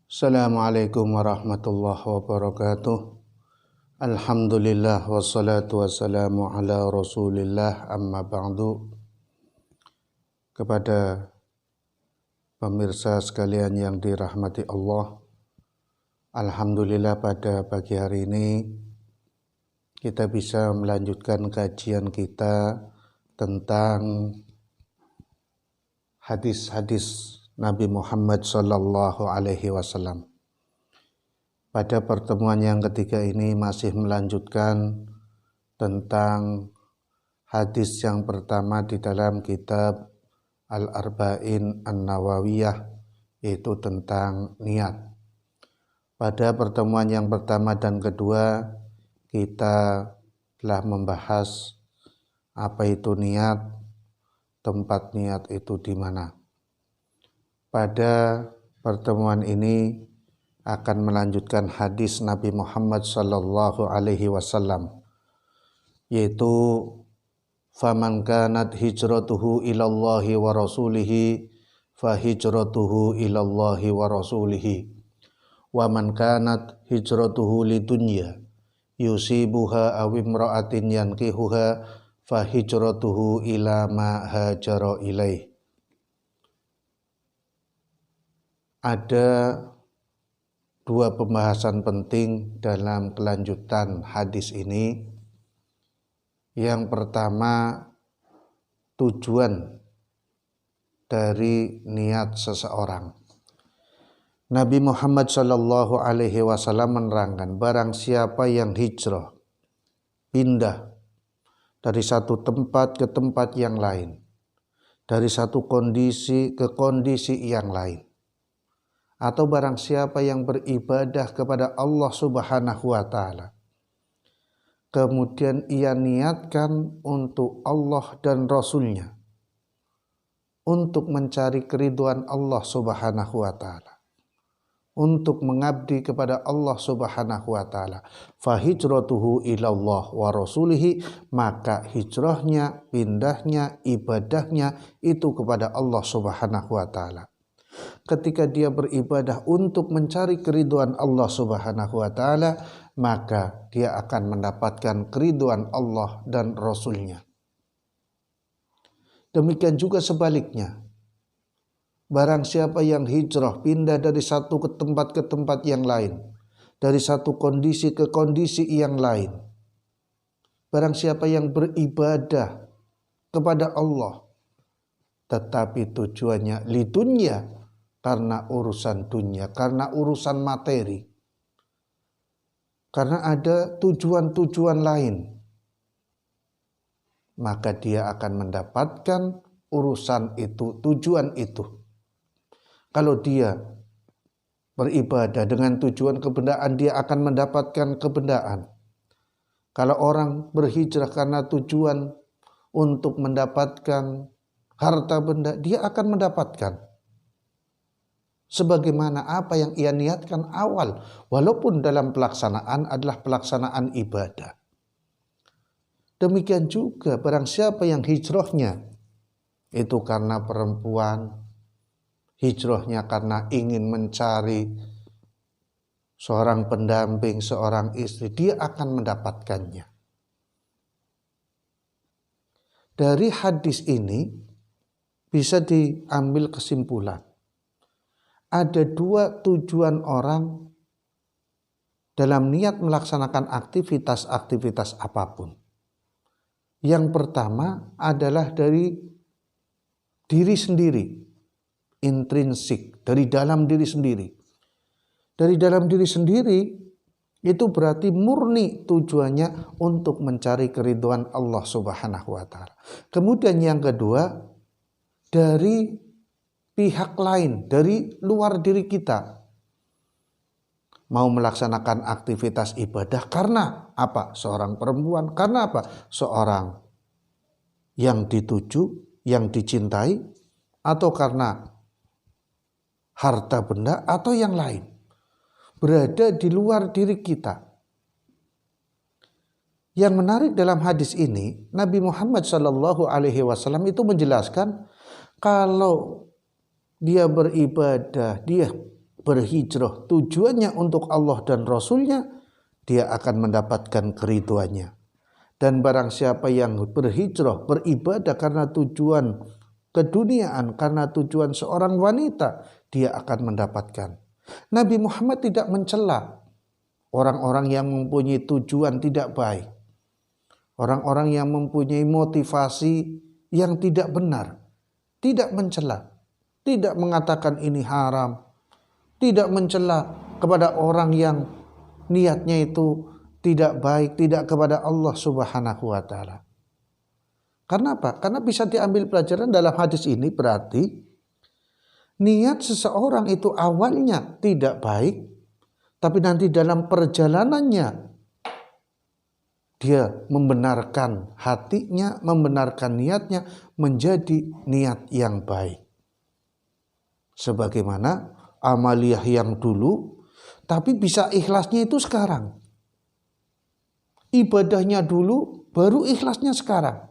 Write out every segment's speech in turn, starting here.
Assalamualaikum warahmatullahi wabarakatuh. Alhamdulillah wassalatu wassalamu ala rasulillah amma ba'du. Kepada pemirsa sekalian yang dirahmati Allah, alhamdulillah pada pagi hari ini kita bisa melanjutkan kajian kita tentang hadis-hadis Nabi Muhammad sallallahu alaihi wasallam. Pada pertemuan yang ketiga ini masih melanjutkan tentang hadis yang pertama di dalam kitab Al-Arba'in An-Nawawiyah, yaitu tentang niat. Pada pertemuan yang pertama dan kedua kita telah membahas apa itu niat, tempat niat itu di mana. Pada pertemuan ini akan melanjutkan hadis Nabi Muhammad sallallahu alaihi wasallam, yaitu faman kanat hijratuhu ilallahi wa rasulihi fa hijratuhu ilallahi wa rasulihi wa man kanat hijratuhu lidunya yusibuha aw imra'atin yankihuha fa hijratuhu ila ma hajara ilaih. Ada dua pembahasan penting dalam kelanjutan hadis ini. Yang pertama, tujuan dari niat seseorang. Nabi Muhammad sallallahu alaihi wasallam menerangkan, barang siapa yang hijrah, pindah dari satu tempat ke tempat yang lain, dari satu kondisi ke kondisi yang lain, atau barang siapa yang beribadah kepada Allah Subhanahu wa ta'ala, kemudian ia niatkan untuk Allah dan Rasulnya, untuk mencari keridhaan Allah Subhanahu wa ta'ala, untuk mengabdi kepada Allah Subhanahu wa ta'ala, fa hijratuhu ilallah wa rasulihi, maka hijrahnya, pindahnya, ibadahnya itu kepada Allah Subhanahu wa ta'ala. Ketika dia beribadah untuk mencari keridhaan Allah Subhanahu wa ta'ala, maka dia akan mendapatkan keridhaan Allah dan Rasulnya. Demikian juga sebaliknya, barang siapa yang hijrah, pindah dari satu ke tempat yang lain, dari satu kondisi ke kondisi yang lain, barang siapa yang beribadah kepada Allah tetapi tujuannya lidunya, karena urusan dunia, karena urusan materi, karena ada tujuan-tujuan lain, maka dia akan mendapatkan urusan itu, tujuan itu. Kalau dia beribadah dengan tujuan kebendaan, dia akan mendapatkan kebendaan. Kalau orang berhijrah karena tujuan untuk mendapatkan harta benda, dia akan mendapatkan sebagaimana apa yang ia niatkan awal, walaupun dalam pelaksanaan adalah pelaksanaan ibadah. Demikian juga barang siapa yang hijrahnya itu karena perempuan, hijrahnya karena ingin mencari seorang pendamping, seorang istri, dia akan mendapatkannya. Dari hadis ini bisa diambil kesimpulan, ada dua tujuan orang dalam niat melaksanakan aktivitas-aktivitas apapun. Yang pertama adalah dari diri sendiri, intrinsik, dari dalam diri sendiri. Dari dalam diri sendiri itu berarti murni tujuannya untuk mencari keridhaan Allah Subhanahu wa ta'ala. Kemudian yang kedua, dari pihak lain, dari luar diri kita, mau melaksanakan aktivitas ibadah karena apa? Seorang perempuan, karena apa? Seorang yang dituju, yang dicintai, atau karena harta benda, atau yang lain, berada di luar diri kita. Yang menarik dalam hadis ini, Nabi Muhammad sallallahu alaihi wasallam itu menjelaskan, kalau dia beribadah, dia berhijrah tujuannya untuk Allah dan Rasulnya, dia akan mendapatkan keridhaannya. Dan barang siapa yang berhijrah, beribadah karena tujuan keduniaan, karena tujuan seorang wanita, dia akan mendapatkan. Nabi Muhammad tidak mencela orang-orang yang mempunyai tujuan tidak baik, orang-orang yang mempunyai motivasi yang tidak benar. Tidak mencela, tidak mengatakan ini haram, tidak mencela kepada orang yang niatnya itu tidak baik, tidak kepada Allah Subhanahu wa taala. Karena apa? Karena bisa diambil pelajaran dalam hadis ini, berarti niat seseorang itu awalnya tidak baik, tapi nanti dalam perjalanannya dia membenarkan hatinya, membenarkan niatnya menjadi niat yang baik. Sebagaimana amaliyah yang dulu, tapi bisa ikhlasnya itu sekarang. Ibadahnya dulu, baru ikhlasnya sekarang.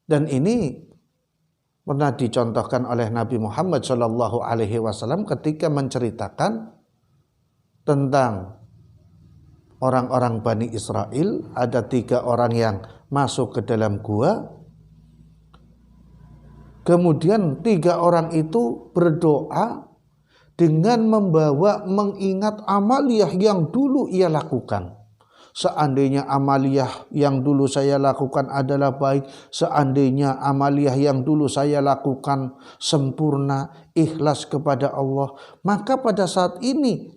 Dan ini pernah dicontohkan oleh Nabi Muhammad SAW ketika menceritakan tentang orang-orang Bani Israel. Ada 3 orang yang masuk ke dalam gua. Kemudian 3 orang itu berdoa dengan mengingat amaliyah yang dulu ia lakukan. Seandainya amaliyah yang dulu saya lakukan adalah baik, seandainya amaliyah yang dulu saya lakukan sempurna, ikhlas kepada Allah, maka pada saat ini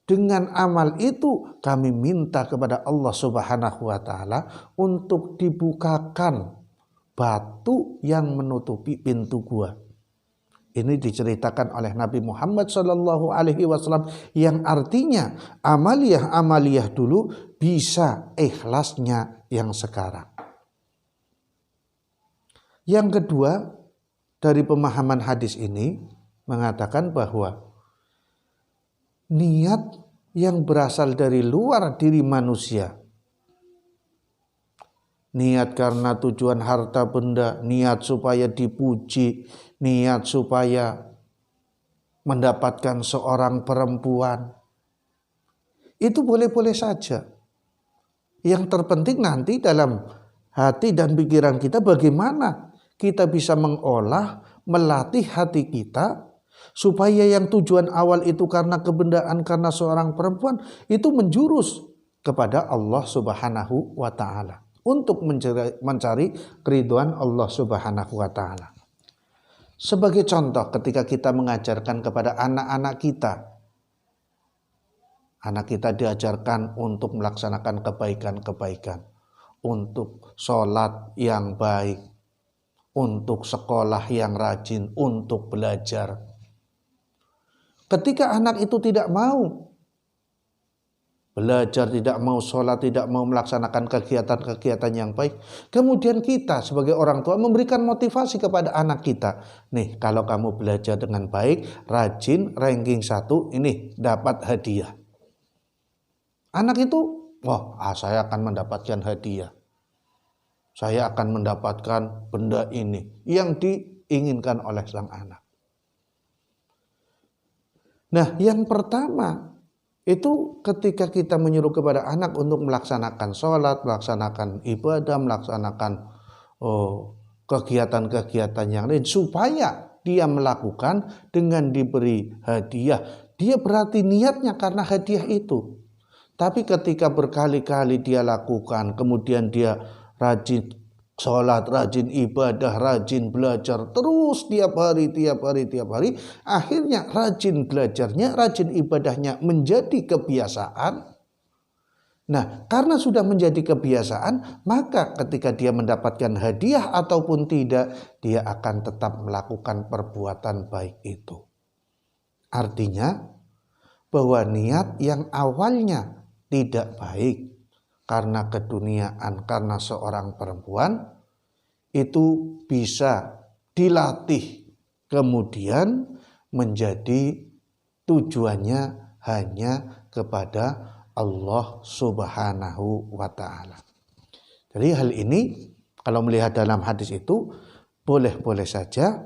dengan amal itu kami minta kepada Allah Subhanahu wa taala untuk dibukakan batu yang menutupi pintu gua. Ini diceritakan oleh Nabi Muhammad SAW yang artinya amaliyah dulu bisa ikhlasnya yang sekarang. Yang kedua dari pemahaman hadis ini mengatakan bahwa niat yang berasal dari luar diri manusia, niat karena tujuan harta benda, niat supaya dipuji, niat supaya mendapatkan seorang perempuan, itu boleh-boleh saja. Yang terpenting nanti dalam hati dan pikiran kita bagaimana kita bisa mengolah, melatih hati kita supaya yang tujuan awal itu karena kebendaan, karena seorang perempuan, itu menjurus kepada Allah Subhanahu wa taala untuk mencari keridhaan Allah Subhanahu wa taala. Sebagai contoh, ketika kita mengajarkan kepada anak-anak kita, anak kita diajarkan untuk melaksanakan kebaikan-kebaikan, untuk sholat yang baik, untuk sekolah yang rajin, untuk belajar. Ketika anak itu tidak mau belajar, tidak mau sholat, tidak mau melaksanakan kegiatan-kegiatan yang baik, kemudian kita sebagai orang tua memberikan motivasi kepada anak kita. Nih, kalau kamu belajar dengan baik, rajin, ranking 1, ini dapat hadiah. Anak itu, saya akan mendapatkan hadiah. Saya akan mendapatkan benda ini yang diinginkan oleh sang anak. Nah, yang pertama itu ketika kita menyuruh kepada anak untuk melaksanakan sholat, melaksanakan ibadah, melaksanakan kegiatan-kegiatan yang lain supaya dia melakukan dengan diberi hadiah. Dia berarti niatnya karena hadiah itu. Tapi ketika berkali-kali dia lakukan, kemudian dia rajin sholat, rajin ibadah, rajin belajar terus tiap hari, akhirnya rajin belajarnya, rajin ibadahnya menjadi kebiasaan. Nah, karena sudah menjadi kebiasaan, maka ketika dia mendapatkan hadiah ataupun tidak, dia akan tetap melakukan perbuatan baik itu. Artinya bahwa niat yang awalnya tidak baik karena keduniaan, karena seorang perempuan, itu bisa dilatih kemudian menjadi tujuannya hanya kepada Allah Subhanahu wa ta'ala. Jadi hal ini kalau melihat dalam hadis itu boleh-boleh saja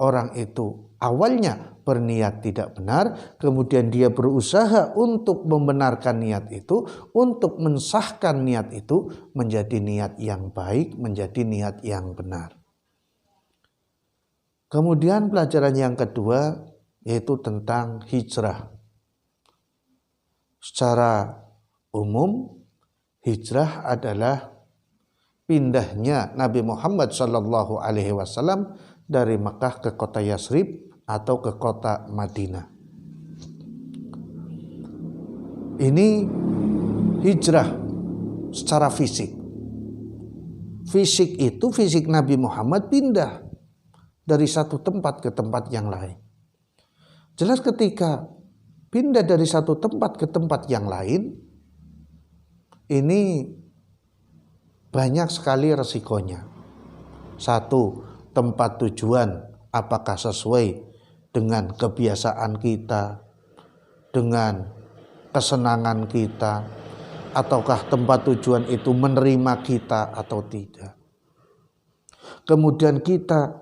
orang itu awalnya berniat tidak benar, kemudian dia berusaha untuk membenarkan niat itu, untuk mensahkan niat itu menjadi niat yang baik, menjadi niat yang benar. Kemudian pelajaran yang kedua yaitu tentang hijrah. Secara umum, hijrah adalah pindahnya Nabi Muhammad SAW dari Mekah ke kota Yasrib atau ke kota Madinah. Ini hijrah secara fisik. Fisik Nabi Muhammad pindah dari satu tempat ke tempat yang lain. Jelas ketika pindah dari satu tempat ke tempat yang lain, ini banyak sekali resikonya. Satu, tempat tujuan apakah sesuai dengan kebiasaan kita, dengan kesenangan kita, ataukah tempat tujuan itu menerima kita atau tidak. Kemudian kita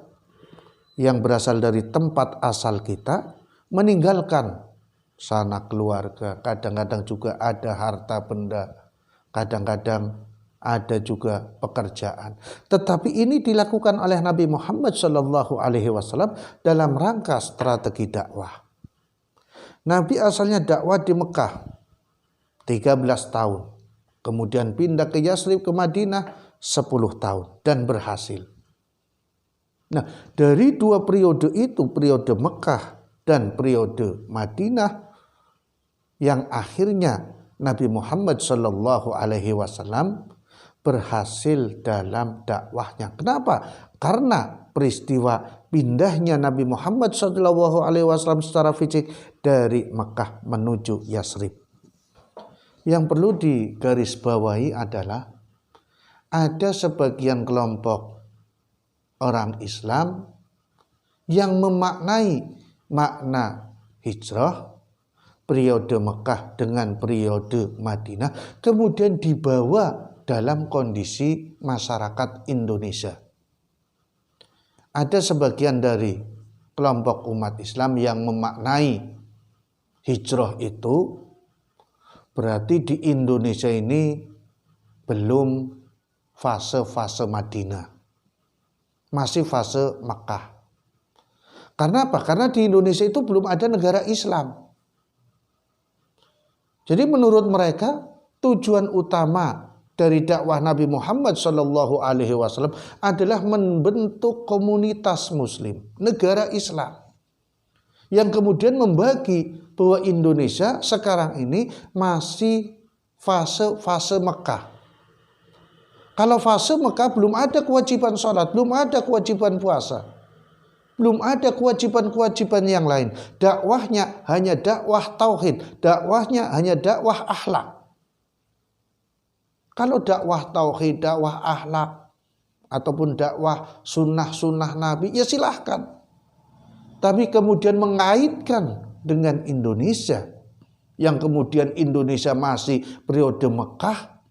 yang berasal dari tempat asal kita meninggalkan sanak keluarga, kadang-kadang juga ada harta benda, kadang-kadang ada juga pekerjaan. Tetapi ini dilakukan oleh Nabi Muhammad SAW dalam rangka strategi dakwah. Nabi asalnya dakwah di Mekah 13 tahun. Kemudian pindah ke Yasrib ke Madinah 10 tahun dan berhasil. Nah, dari dua periode itu, periode Mekah dan periode Madinah, yang akhirnya Nabi Muhammad SAW berhasil dalam dakwahnya. Kenapa? Karena peristiwa pindahnya Nabi Muhammad SAW secara fisik dari Mekah menuju Yasrib. Yang perlu digarisbawahi adalah ada sebagian kelompok orang Islam yang memaknai makna hijrah periode Mekah dengan periode Madinah kemudian dibawa dalam kondisi masyarakat Indonesia. Ada sebagian dari kelompok umat Islam yang memaknai hijrah itu berarti di Indonesia ini belum fase-fase Madinah, masih fase Mekah. Karena apa? Karena di Indonesia itu belum ada negara Islam. Jadi menurut mereka tujuan utama dari dakwah Nabi Muhammad SAW adalah membentuk komunitas Muslim, negara Islam, yang kemudian membagi bahwa Indonesia sekarang ini masih fase Mekah. Kalau fase Mekah belum ada kewajiban sholat, belum ada kewajiban puasa, belum ada kewajiban-kewajiban yang lain. Dakwahnya hanya dakwah tauhid, dakwahnya hanya dakwah akhlak. Kalau dakwah tauhid, dakwah akhlak, ataupun dakwah sunnah-sunnah Nabi, ya silahkan. Tapi kemudian mengaitkan dengan Indonesia, yang kemudian Indonesia masih periode Mekah,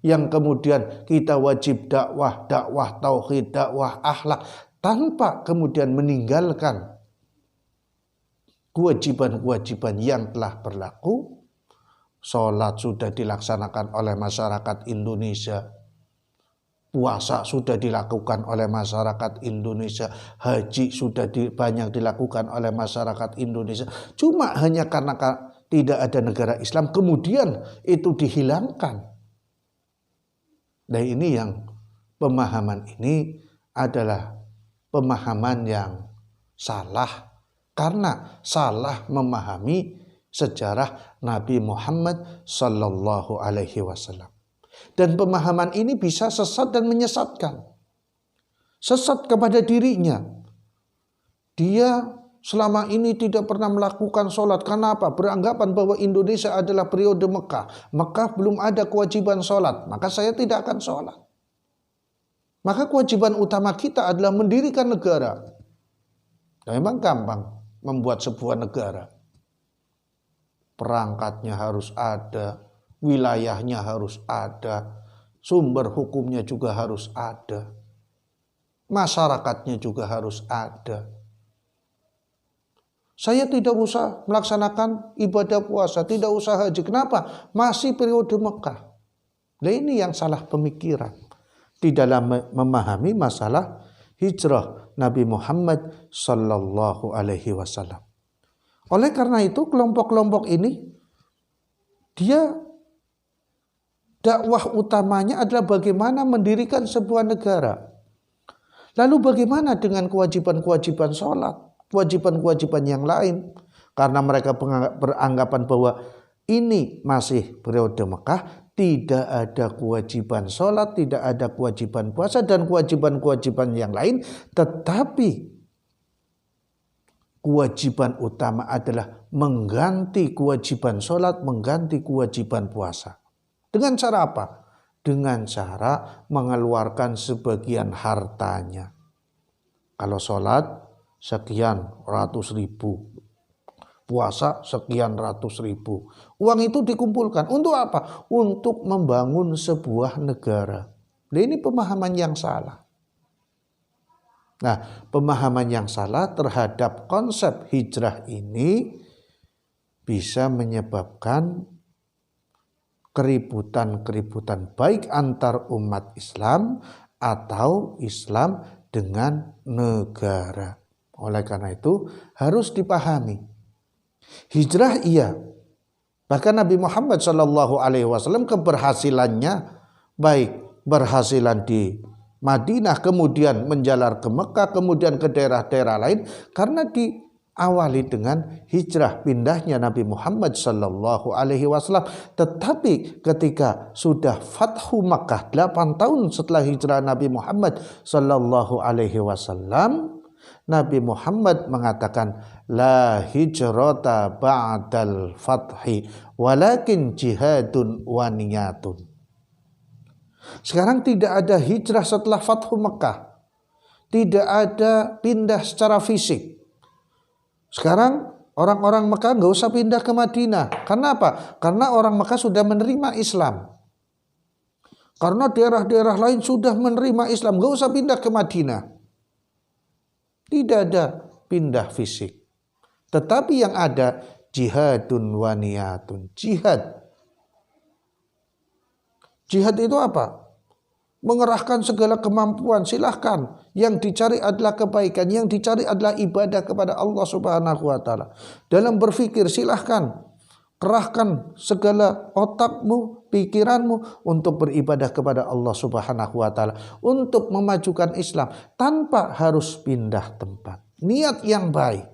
yang kemudian kita wajib dakwah tauhid, dakwah akhlak, tanpa kemudian meninggalkan kewajiban-kewajiban yang telah berlaku. Sholat sudah dilaksanakan oleh masyarakat Indonesia, puasa sudah dilakukan oleh masyarakat Indonesia, haji sudah banyak dilakukan oleh masyarakat Indonesia. Cuma hanya karena tidak ada negara Islam kemudian itu dihilangkan. Dan ini yang pemahaman ini adalah pemahaman yang salah, karena salah memahami sejarah Nabi Muhammad SAW. Dan pemahaman ini bisa sesat dan menyesatkan. Sesat kepada dirinya. Dia selama ini tidak pernah melakukan sholat. Kenapa? Beranggapan bahwa Indonesia adalah periode Mekah. Mekah belum ada kewajiban sholat, maka saya tidak akan sholat. Maka kewajiban utama kita adalah mendirikan negara. Nah, memang gampang membuat sebuah negara. Perangkatnya harus ada, wilayahnya harus ada, sumber hukumnya juga harus ada, masyarakatnya juga harus ada. Saya tidak usah melaksanakan ibadah puasa, tidak usah haji. Kenapa? Masih periode Mekah. Nah, ini yang salah pemikiran di dalam memahami masalah hijrah Nabi Muhammad sallallahu alaihi wasallam. Oleh karena itu kelompok-kelompok ini dia dakwah utamanya adalah bagaimana mendirikan sebuah negara. Lalu bagaimana dengan kewajiban-kewajiban sholat, kewajiban-kewajiban yang lain? Karena mereka beranggapan bahwa ini masih periode Mekah, tidak ada kewajiban sholat, tidak ada kewajiban puasa dan kewajiban-kewajiban yang lain. Tetapi kewajiban utama adalah mengganti kewajiban sholat, mengganti kewajiban puasa. Dengan cara apa? Dengan cara mengeluarkan sebagian hartanya. Kalau sholat sekian ratus ribu, puasa sekian ratus ribu. Uang itu dikumpulkan untuk apa? Untuk membangun sebuah negara. Nah, ini pemahaman yang salah. Nah, pemahaman yang salah terhadap konsep hijrah ini bisa menyebabkan keributan-keributan baik antar umat Islam atau Islam dengan negara. Oleh karena itu harus dipahami. Hijrah iya. Bahkan Nabi Muhammad SAW keberhasilannya baik berhasilan di Madinah, kemudian menjalar ke Mekah, kemudian ke daerah-daerah lain karena diawali dengan hijrah pindahnya Nabi Muhammad SAW. Tetapi ketika sudah Fathu Makkah 8 tahun setelah hijrah Nabi Muhammad SAW, Nabi Muhammad mengatakan la hijrata ba'dal fathi walakin jihadun wa niyatun. Sekarang tidak ada hijrah setelah Fathu Mekah. Tidak ada pindah secara fisik. Sekarang orang-orang Mekah nggak usah pindah ke Madinah. Karena apa? Karena orang Mekah sudah menerima Islam. Karena daerah-daerah lain sudah menerima Islam, nggak usah pindah ke Madinah. Tidak ada pindah fisik. Tetapi yang ada jihadun wa niyatun. Jihad itu apa? Mengerahkan segala kemampuan, silahkan. Yang dicari adalah kebaikan, yang dicari adalah ibadah kepada Allah Subhanahu wa taala. Dalam berpikir silahkan kerahkan segala otakmu, pikiranmu untuk beribadah kepada Allah Subhanahu wa taala, untuk memajukan Islam tanpa harus pindah tempat. Niat yang baik.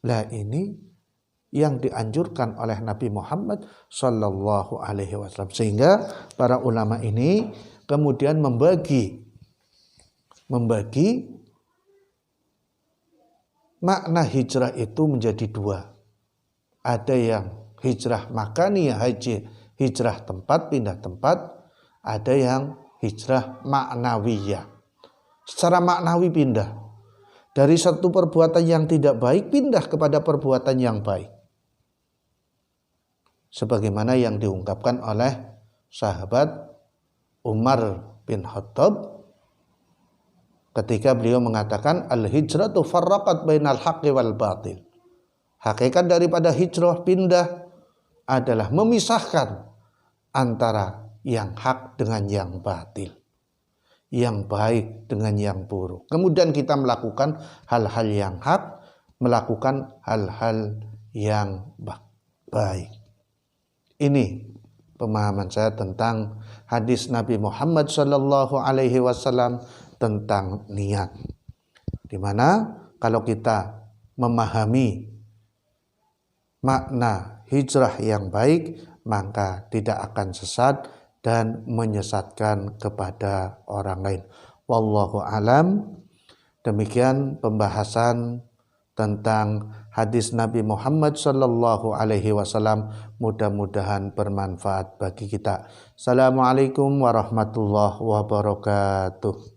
Lah ini yang dianjurkan oleh Nabi Muhammad sallallahu alaihi wasallam. Sehingga para ulama ini kemudian membagi makna hijrah itu menjadi dua. Ada yang hijrah makaniyah, hijrah tempat, pindah tempat. Ada yang hijrah maknawiyah. Secara maknawi pindah. Dari satu perbuatan yang tidak baik pindah kepada perbuatan yang baik. Sebagaimana yang diungkapkan oleh sahabat Umar bin Khattab ketika beliau mengatakan al-hijratu farraqat bainal haqqi wal batil. Hakikat daripada hijrah pindah adalah memisahkan antara yang hak dengan yang batil, yang baik dengan yang buruk. Kemudian kita melakukan hal-hal yang hak, melakukan hal-hal yang baik. Ini pemahaman saya tentang hadis Nabi Muhammad sallallahu alaihi wasallam tentang niat. Di mana kalau kita memahami makna hijrah yang baik, maka tidak akan sesat dan menyesatkan kepada orang lain. Wallahu alam. Demikian pembahasan tentang hadis Nabi Muhammad sallallahu alaihi wasallam, mudah-mudahan bermanfaat bagi kita. Assalamualaikum warahmatullahi wabarakatuh.